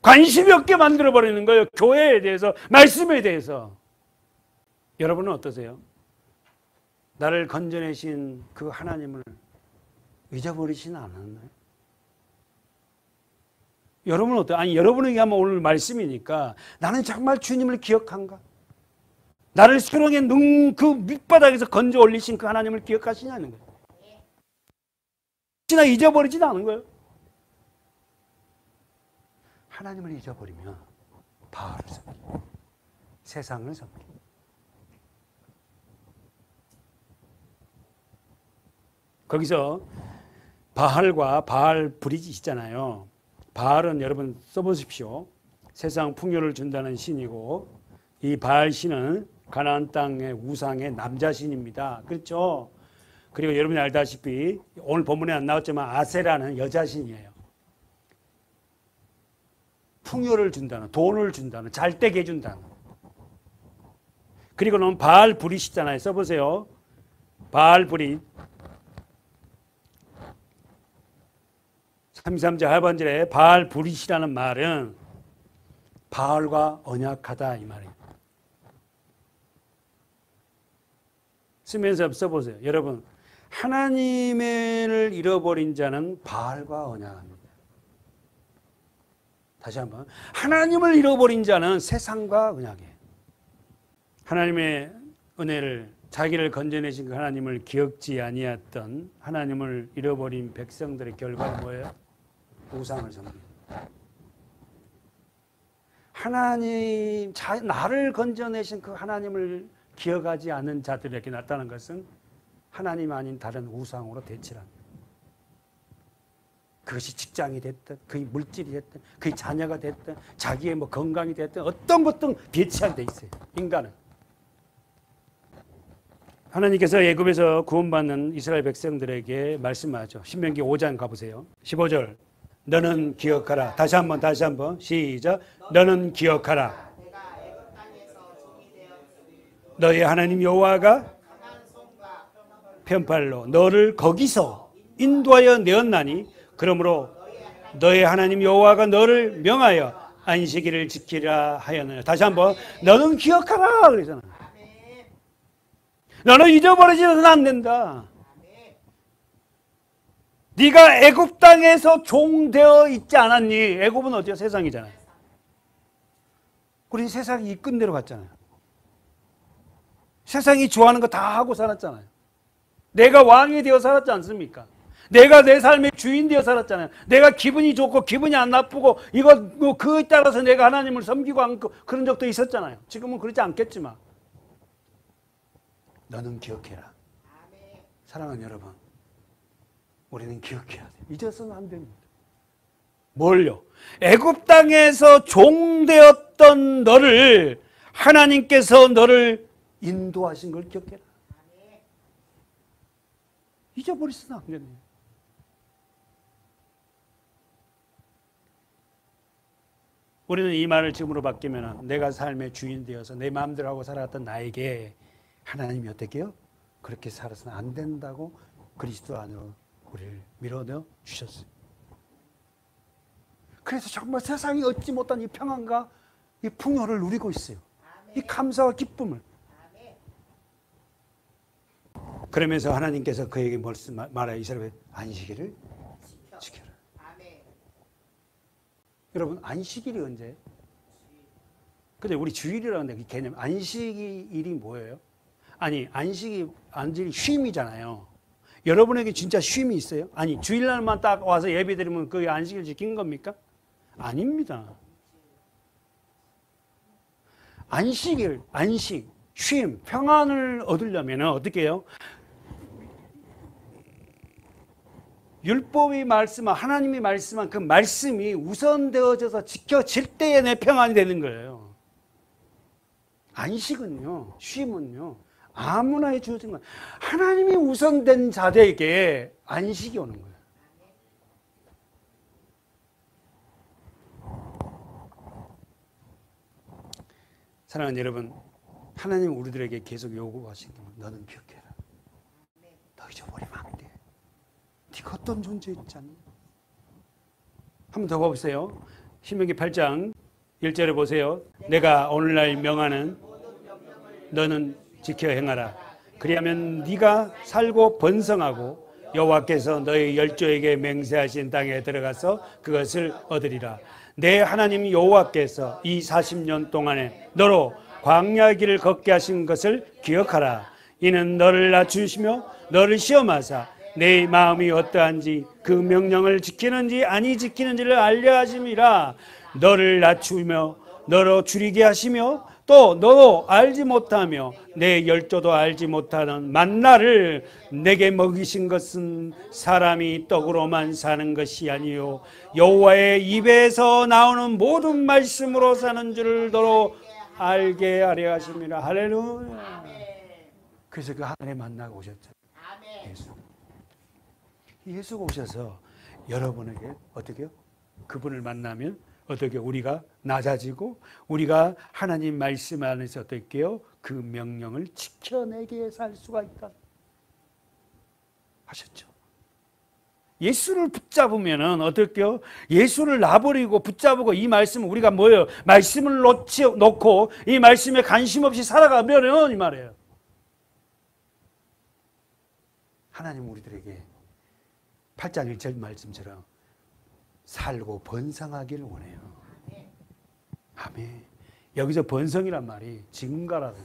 관심이 없게 만들어버리는 거예요. 교회에 대해서, 말씀에 대해서. 여러분은 어떠세요? 나를 건져내신 그 하나님을 잊어버리진 않았나요? 여러분은 어때요? 아니, 여러분에게 하면 오늘 말씀이니까 나는 정말 주님을 기억한가? 나를 수렁의 그 밑바닥에서 건져 올리신 그 하나님을 기억하시냐는 거예요. 혹시나 잊어버리진 않은 거예요. 하나님을 잊어버리면 바알을 섬기고 세상을 섬기고 거기서 바알과 바알 브리지 있잖아요. 바알은 여러분 써보십시오. 세상 풍요를 준다는 신이고 이 바알 신은 가나안 땅의 우상의 남자 신입니다. 그렇죠? 그리고 여러분이 알다시피 오늘 본문에 안 나왔지만 아세라는 여자 신이에요. 풍요를 준다는, 돈을 준다는, 잘 되게 해준다는. 그리고는 바알 브릿이잖아요. 써보세요. 바알 브릿 33절 하반절에 바알 브릿이라는 말은 바알과 언약하다 이 말이에요. 쓰면서 써보세요. 여러분, 하나님을 잃어버린 자는 바알과 언약합니다. 다시 한번, 하나님을 잃어버린 자는 세상과 언약이에요. 하나님의 은혜를, 자기를 건져내신 그 하나님을 기억지 아니했던 하나님을 잃어버린 백성들의 결과는 뭐예요? 우상을 섬깁니다. 하나님, 나를 건져내신 그 하나님을 기억하지 않는 자들에게 나타난 것은 하나님 아닌 다른 우상으로 대치합니다. 그것이 직장이 됐든, 그의 물질이 됐든, 그의 자녀가 됐든, 자기의 뭐 건강이 됐든, 어떤 것든 대치하게 돼 있어요. 인간은. 하나님께서 애굽에서 구원받는 이스라엘 백성들에게 말씀하죠. 신명기 5장 가보세요. 15절. 너는 기억하라. 다시 한번 시작. 너는 기억하라. 너희 하나님 여호와가 편팔로 너를 거기서 인도하여 내었나니 그러므로 너희 하나님 여호와가 너를 명하여 안식일을 지키라 하였느냐. 다시 한번 너는 기억하라 그러잖아. 너는 잊어버리지는 안 된다. 네가 애굽 땅에서 종되어 있지 않았니? 애굽은 어디야? 세상이잖아요. 우리 세상이 이끈 대로 갔잖아요. 세상이 좋아하는 거 다 하고 살았잖아요. 내가 왕이 되어 살았지 않습니까? 내가 내 삶의 주인 되어 살았잖아요. 내가 기분이 좋고 기분이 안 나쁘고 이거 그에 따라서 내가 하나님을 섬기고 않고 그런 적도 있었잖아요. 지금은 그렇지 않겠지만 너는 기억해라. 사랑하는 여러분, 우리는 기억해야 돼요. 잊어서는 안 됩니다. 뭘요? 애굽 땅에서 종되었던 너를 하나님께서 너를 인도하신 걸 기억해라. 잊어버리시면 안 됩니다. 우리는 이 말을 지금으로 바뀌면 내가 삶의 주인 되어서 내 마음대로 하고 살았던 나에게 하나님이 어떻게 해요? 그렇게 살아서는 안 된다고 그리스도 안으로 우리를 밀어넣어 주셨어요. 그래서 정말 세상이 얻지 못한 이 평안과 이 풍요를 누리고 있어요. 이 감사와 기쁨을. 그러면서 하나님께서 그에게 말하여 이스라엘 안식일을 지켜라. 여러분, 안식일이 언제예요? 근데 우리 주일이라는 그 개념, 안식일이 뭐예요? 아니, 안식일이 쉼이잖아요. 여러분에게 진짜 쉼이 있어요? 아니, 주일날만 딱 와서 예배 드리면 그 안식일 지킨 겁니까? 아닙니다. 안식일, 안식, 쉼, 평안을 얻으려면 어떻게 해요? 율법이 말씀한, 하나님이 말씀한 그 말씀이 우선되어져서 지켜질 때에 내 평안이 되는 거예요. 안식은요, 쉼은요, 아무나 주어진 거예요. 하나님이 우선된 자들에게 안식이 오는 거예요. 사랑하는 여러분, 하나님 우리들에게 계속 요구하시는 게 너는 기억해라. 너 잊어버리면 안 돼. 네가 어떤 존재였지 않니? 한번 더 봐보세요. 신명기 8장 1절에 보세요. 내가 오늘날 명하는 너는 지켜 행하라. 그리하면 네가 살고 번성하고 여호와께서 너희 열조에게 맹세하신 땅에 들어가서 그것을 얻으리라. 내 하나님 여호와께서 이 40년 동안에 너로 광야 길을 걷게 하신 것을 기억하라. 이는 너를 낮추시며 너를 시험하사 내 마음이 어떠한지 그 명령을 지키는지 아니 지키는지를 알려 하심이라. 너를 낮추며 너로 줄이게 하시며 또 너도 알지 못하며 내 열조도 알지 못하는 만나를 내게 먹이신 것은 사람이 떡으로만 사는 것이 아니요 여호와의 입에서 나오는 모든 말씀으로 사는 줄을 너로 알게 하려 하심이라. 할렐루야. 그래서 그 하늘에 만나고 오셨죠. 예수가 오셔서 여러분에게 어떻게요? 그분을 만나면 어떻게 우리가 낮아지고 우리가 하나님 말씀 안에서 어떻게요? 그 명령을 지켜내게 살 수가 있다 하셨죠. 예수를 붙잡으면은 어떨게요? 예수를 놔버리고 붙잡고 이 말씀 우리가 뭐예요? 말씀을 놓고 이 말씀에 관심 없이 살아가면은 이 말이에요. 하나님 우리들에게 8장 1절 말씀처럼 살고 번성하기를 원해요. 아멘. 여기서 번성이란 말이 지금가라는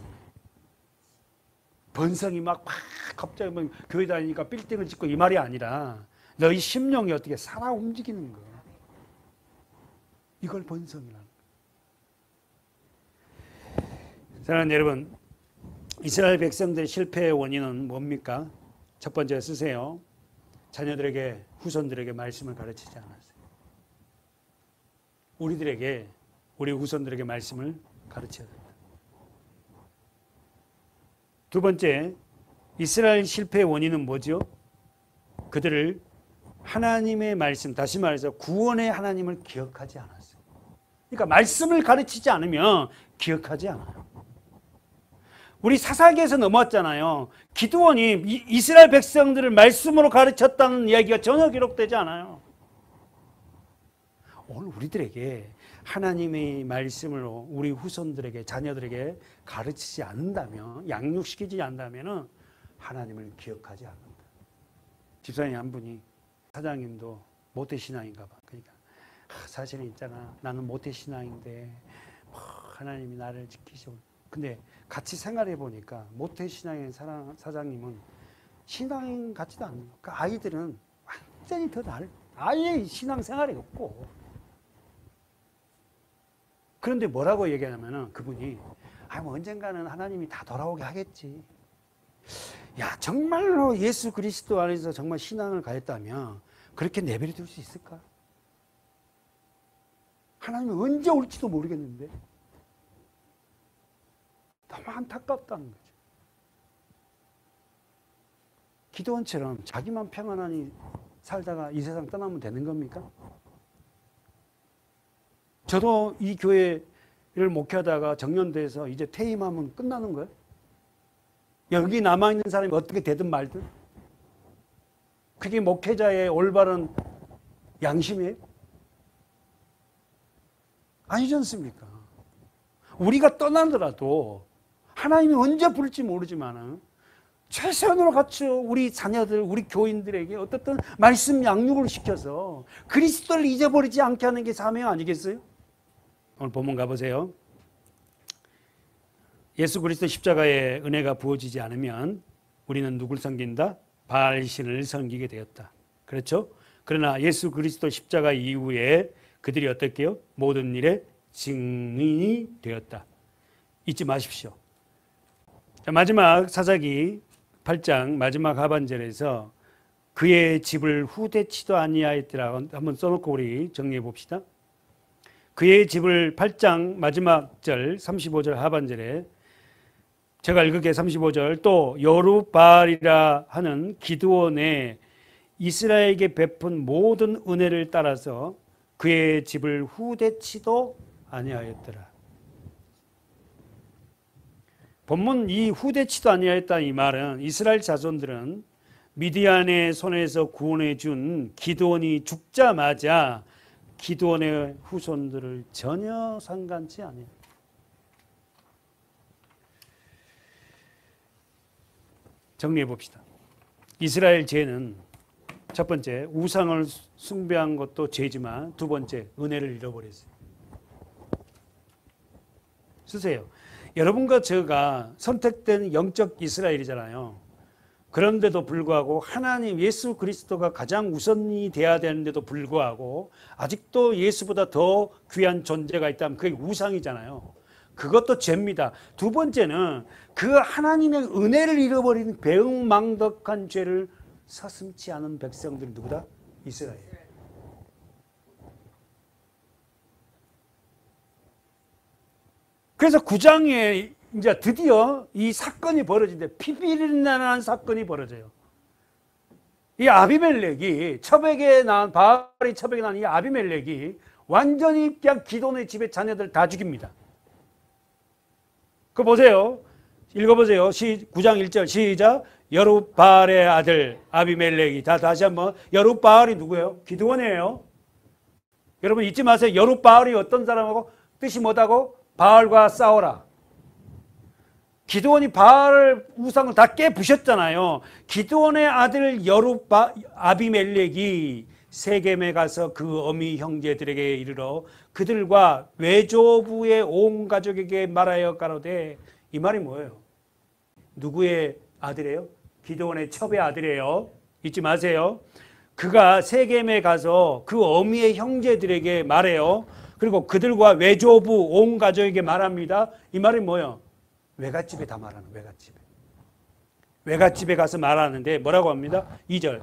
번성이 막 갑자기 뭐 교회 다니니까 빌딩을 짓고 이 말이 아니라 너희 심령이 어떻게 살아 움직이는 거. 이걸 번성이라는 거예요. 사랑하는 여러분, 이스라엘 백성들의 실패의 원인은 뭡니까? 첫 번째 쓰세요. 자녀들에게 후손들에게 말씀을 가르치지 않았어요. 우리 후손들에게 말씀을 가르쳐야 된다. 두 번째, 이스라엘 실패의 원인은 뭐죠? 그들을 하나님의 말씀, 다시 말해서 구원의 하나님을 기억하지 않았어요. 그러니까 말씀을 가르치지 않으면 기억하지 않아요. 우리 사사기에서 넘어왔잖아요. 기드온이 이스라엘 백성들을 말씀으로 가르쳤다는 이야기가 전혀 기록되지 않아요. 오늘 우리들에게 하나님의 말씀으로 우리 후손들에게 자녀들에게 가르치지 않는다면, 양육시키지 않는다면 하나님을 기억하지 않는다. 집사님 한 분이 사장님도 모태신앙인가 봐. 그러니까 사실은 있잖아, 나는 모태신앙인데 하나님이 나를 지키셔. 근데 같이 생활해 보니까 모태신앙인 사장님은 신앙인 같지도 않는 거야. 그 아이들은 완전히 더 나를 아예 신앙생활이 없고. 그런데 뭐라고 얘기하냐면은 그분이 뭐 언젠가는 하나님이 다 돌아오게 하겠지. 야, 정말로 예수 그리스도 안에서 정말 신앙을 가졌다면 그렇게 내버려 둘 수 있을까? 하나님이 언제 올지도 모르겠는데 너무 안타깝다는 거죠. 기도원처럼 자기만 평안하니 살다가 이 세상 떠나면 되는 겁니까? 저도 이 교회를 목회하다가 정년돼서 이제 퇴임하면 끝나는 거예요? 여기 남아있는 사람이 어떻게 되든 말든? 그게 목회자의 올바른 양심이에요? 아니지 않습니까? 우리가 떠나더라도 하나님이 언제 부를지 모르지만 최선으로 갖춰 우리 자녀들, 우리 교인들에게 어떻든 말씀 양육을 시켜서 그리스도를 잊어버리지 않게 하는 게 사명 아니겠어요? 오늘 본문 가보세요. 예수 그리스도 십자가의 은혜가 부어지지 않으면 우리는 누굴 섬긴다? 바알신을 섬기게 되었다. 그렇죠? 그러나 예수 그리스도 십자가 이후에 그들이 어떻게요? 모든 일에 증인이 되었다. 잊지 마십시오. 자, 마지막 사사기 8장 마지막 하반절에서 그의 집을 후대치도 아니하였더라. 한번 써놓고 우리 정리해 봅시다. 그의 집을 8장 마지막 절 35절 하반절에 제가 읽을게 35절 또 여루바알이라 하는 기드온의 이스라엘에게 베푼 모든 은혜를 따라서 그의 집을 후대치도 아니하였더라. 본문 이 후대치도 아니하였다 이 말은 이스라엘 자손들은 미디안의 손에서 구원해 준 기드온이 죽자마자 기드온의 후손들을 전혀 상관치 않아요. 정리해 봅시다. 이스라엘 죄는 첫 번째 우상을 숭배한 것도 죄지만 두 번째 은혜를 잃어버렸어요. 쓰세요. 여러분과 제가 선택된 영적 이스라엘이잖아요. 그런데도 불구하고 하나님 예수 그리스도가 가장 우선이 돼야 되는데도 불구하고 아직도 예수보다 더 귀한 존재가 있다면 그게 우상이잖아요. 그것도 죄입니다. 두 번째는 그 하나님의 은혜를 잃어버린 배은망덕한 죄를 서슴지 않은 백성들이 누구다? 이스라엘. 그래서 9장에 이제 드디어 이 사건이 벌어지는데 피비린내라는 사건이 벌어져요. 이 아비멜렉이 바알이 첩에게 난 이 아비멜렉이 완전히 그냥 기돈의 집에 자녀들 다 죽입니다. 그거 보세요. 읽어보세요. 9장 1절 시작. 여룻바알의 아들 아비멜렉이 다시 한번 여룻바알이 누구예요? 기드온이에요. 여러분 잊지 마세요. 여룻바알이 어떤 사람하고 뜻이 뭐다고? 바알과 싸워라. 기드온이 바알 우상을 다 깨부셨잖아요. 기드온의 아들 아비멜렉이 세겜에 가서 그 어미 형제들에게 이르러 그들과 외조부의 온 가족에게 말하여 가로되 이 말이 뭐예요? 누구의 아들이에요? 기드온의 첩의 아들이에요. 잊지 마세요. 그가 세겜에 가서 그 어미의 형제들에게 말해요. 그리고 그들과 외조부 온 가족에게 말합니다. 이 말이 뭐예요? 외갓집에 다 말하는 외갓집에. 외갓집에 가서 말하는데 뭐라고 합니다? 2절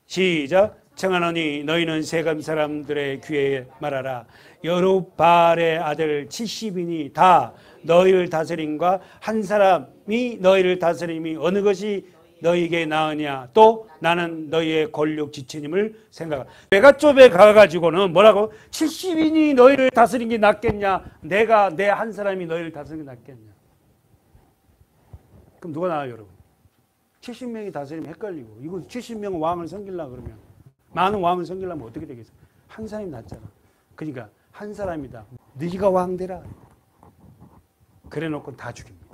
시작. 청하노니 너희는 세겜 사람들의 귀에 말하라. 여룻바알의 아들 70인이 다 너희를 다스림과 한 사람이 너희를 다스림이 어느 것이 너희에게 나으냐. 또 나는 너희의 권력 지체님을 생각하라. 외갓집에 가가지고는 뭐라고? 70인이 너희를 다스린 게 낫겠냐? 내가 내 한 사람이 너희를 다스린 게 낫겠냐? 그럼 누가 나와요, 여러분? 70명이 다스리면 헷갈리고 이거 70명 왕을 섬기려고 그러면 많은 왕을 섬기려면 어떻게 되겠어요? 한 사람이 낫잖아. 그러니까 한 사람이다. 네가 왕 되라. 그래 놓고 다 죽입니다.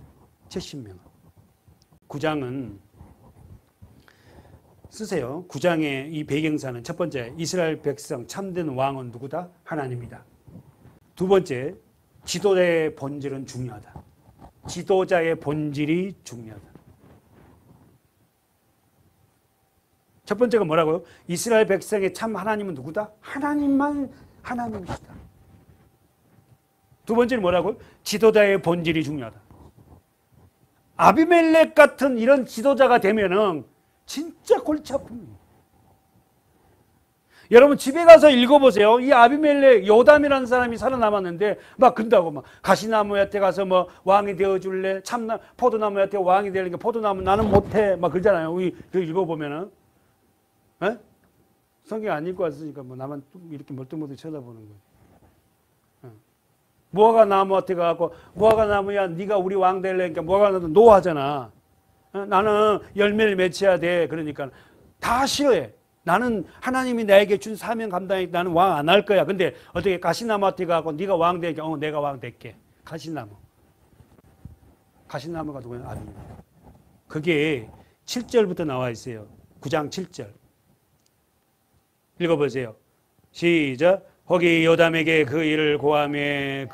70명. 9장은 쓰세요. 9장의 이 배경사는 첫 번째 이스라엘 백성 참된 왕은 누구다? 하나님이다. 두 번째 지도자의 본질은 중요하다. 지도자의 본질이 중요하다. 첫 번째가 뭐라고요? 이스라엘 백성의 참 하나님은 누구다? 하나님만 하나님이시다. 두 번째는 뭐라고요? 지도자의 본질이 중요하다. 아비멜렉 같은 이런 지도자가 되면은 진짜 골치 아픕니다. 여러분 집에 가서 읽어보세요. 이 아비멜렉 요담이라는 사람이 살아남았는데 막 근다고 막 가시나무한테 가서 뭐 왕이 되어줄래? 포도나무한테 왕이 되려니까 포도나무 나는 못해 막 그러잖아요. 우리 읽어보면은 에? 성경 안 읽고 왔으니까 뭐 나만 이렇게 멀뚱멀뚱 쳐다보는 거예요. 무화과 나무한테 가고 무화과 나무야 네가 우리 왕 되려니까 무화과 나무도 노하잖아. 나는 열매를 맺혀야 돼. 그러니까 다 싫어해. 나는 하나님이 나에게 준 사명 감당해. 나는 왕 안 할 거야. 근데 어떻게 가시나무한테 가고 네가 왕 되니까 내가 왕 될게. 가시나무. 가시나무가 누구냐? 아비멜. 그게 7절부터 나와 있어요. 9장 7절. 읽어보세요. 시작. 거기 요담에게 그 일을 고하며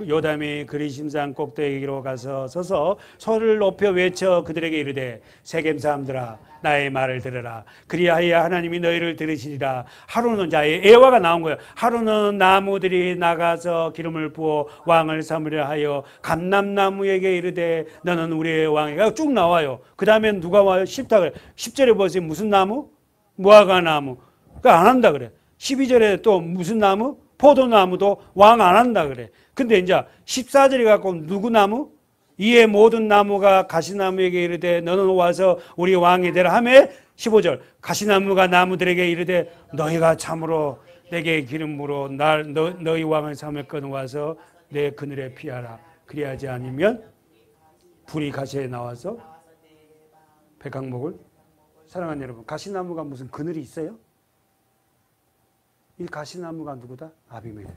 요담이 그리심산 꼭대기로 가서 서서 소리를 높여 외쳐 그들에게 이르되 세겜 사람들아 나의 말을 들으라. 그리하여 하나님이 너희를 들으시리라. 하루는 자의 애화가 나온 거예요. 하루는 나무들이 나가서 기름을 부어 왕을 삼으려 하여 감람나무에게 이르되 너는 우리의 왕이가 쭉 나와요. 그 다음에 누가 와요? 10절에 보세요. 무슨 나무? 무화과 나무. 그거 안 한다 그래. 12절에 또 무슨 나무? 포도나무도 왕 안 한다 그래. 근데 이제 14절에 갖고 누구 나무? 이에 모든 나무가 가시나무에게 이르되 너는 와서 우리 왕이 되라 하며 15절 가시나무가 나무들에게 이르되 너희가 참으로 내게 기름 부어 너희 왕을 삼을 건 와서 내 그늘에 피하라. 그리하지 않으면 불이 가시에 나와서 나와서 내 마음 백악목을 사랑하는 여러분, 가시나무가 무슨 그늘이 있어요? 이 가시나무가 누구다? 아비멜렉.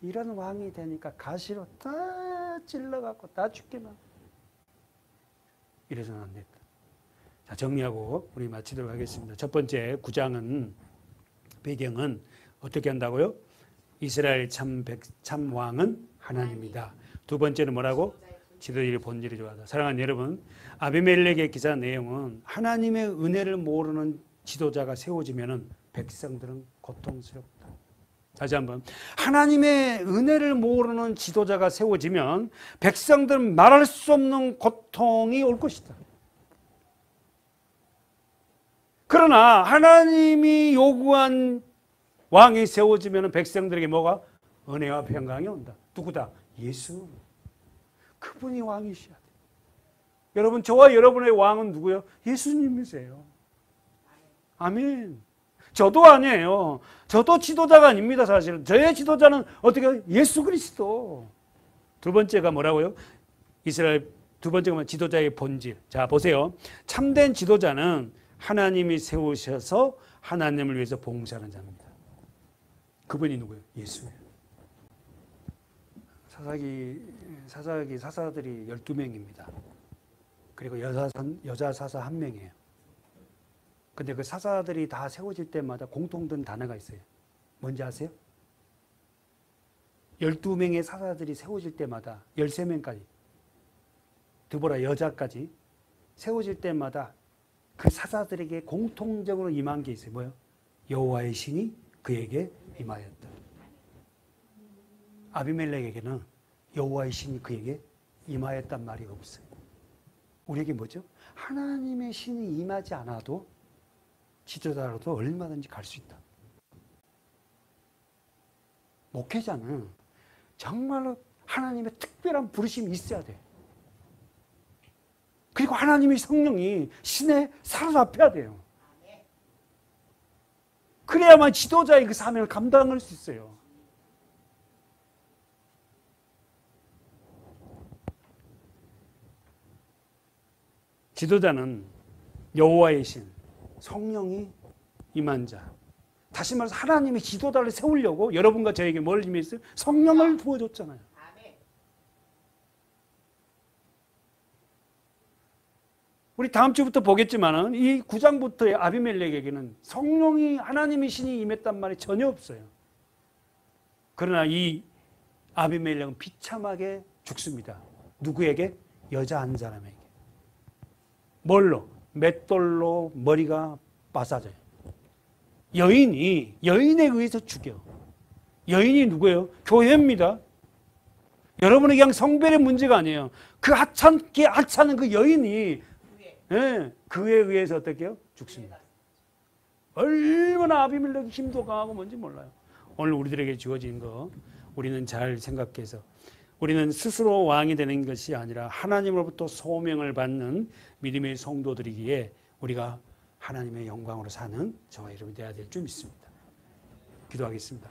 이런 왕이 되니까 가시로 다 찔러갖고 다 죽게만. 이래서는 안 됐다. 자, 정리하고 우리 마치도록 하겠습니다. 첫 번째 9장은 배경은 어떻게 한다고요? 이스라엘 참 왕은 하나님이다. 두 번째는 뭐라고? 지도자의 본질이 좋아하다. 사랑하는 여러분, 아비멜렉의 기사 내용은 하나님의 은혜를 모르는 지도자가 세워지면 백성들은 고통스럽다. 다시 한번, 하나님의 은혜를 모르는 지도자가 세워지면 백성들은 말할 수 없는 고통이 올 것이다. 그러나 하나님이 요구한 왕이 세워지면 백성들에게 뭐가? 은혜와 평강이 온다. 누구다? 예수. 그분이 왕이셔야 돼요. 여러분, 저와 여러분의 왕은 누구예요? 예수님이세요. 아멘. 저도 아니에요. 저도 지도자가 아닙니다, 사실은. 저의 지도자는 어떻게? 예수 그리스도. 두 번째가 뭐라고요? 이스라엘 두 번째가 지도자의 본질. 자, 보세요. 참된 지도자는 하나님이 세우셔서 하나님을 위해서 봉사하는 자입니다. 그분이 누구예요? 예수예요. 사사들이 12명입니다. 그리고 여자 사사 1명이에요. 근데 그 사사들이 다 세워질 때마다 공통된 단어가 있어요. 뭔지 아세요? 12명의 사사들이 세워질 때마다 13명까지, 드보라 여자까지 세워질 때마다 그 사사들에게 공통적으로 임한 게 있어요. 뭐예요? 여호와의 신이 그에게 임하였다. 아비멜렉에게는 여호와의 신이 그에게 임하였단 말이 없어요. 우리에게 뭐죠? 하나님의 신이 임하지 않아도 지도자로도 얼마든지 갈 수 있다. 목회자는 정말로 하나님의 특별한 부르심이 있어야 돼. 그리고 하나님의 성령이 신에 사로잡혀야 돼요. 그래야만 지도자의 그 사명을 감당할 수 있어요. 지도자는 여호와의 신, 성령이 임한 자. 다시 말해서 하나님의 지도자를 세우려고 여러분과 저에게 뭘 임했어요? 성령을 부어줬잖아요. 우리 다음 주부터 보겠지만은 이 9장부터의 아비멜렉에게는 성령이 하나님의 신이 임했단 말이 전혀 없어요. 그러나 이 아비멜렉은 비참하게 죽습니다. 누구에게? 여자 한 사람에게. 뭘로? 맷돌로 머리가 빠사져요. 여인에 의해서 죽여. 여인이 누구예요? 교회입니다. 여러분에게 그냥 성별의 문제가 아니에요. 그 하찮은 그 여인이 그에 의해서 어떻게 해요? 죽습니다. 얼마나 아비멜렉이 힘도 강하고 뭔지 몰라요. 오늘 우리들에게 주어진 거 우리는 잘 생각해서 우리는 스스로 왕이 되는 것이 아니라 하나님으로부터 소명을 받는 믿음의 성도들이기에 우리가 하나님의 영광으로 사는 저와 여러분이 되어야 될 줄 믿습니다. 기도하겠습니다.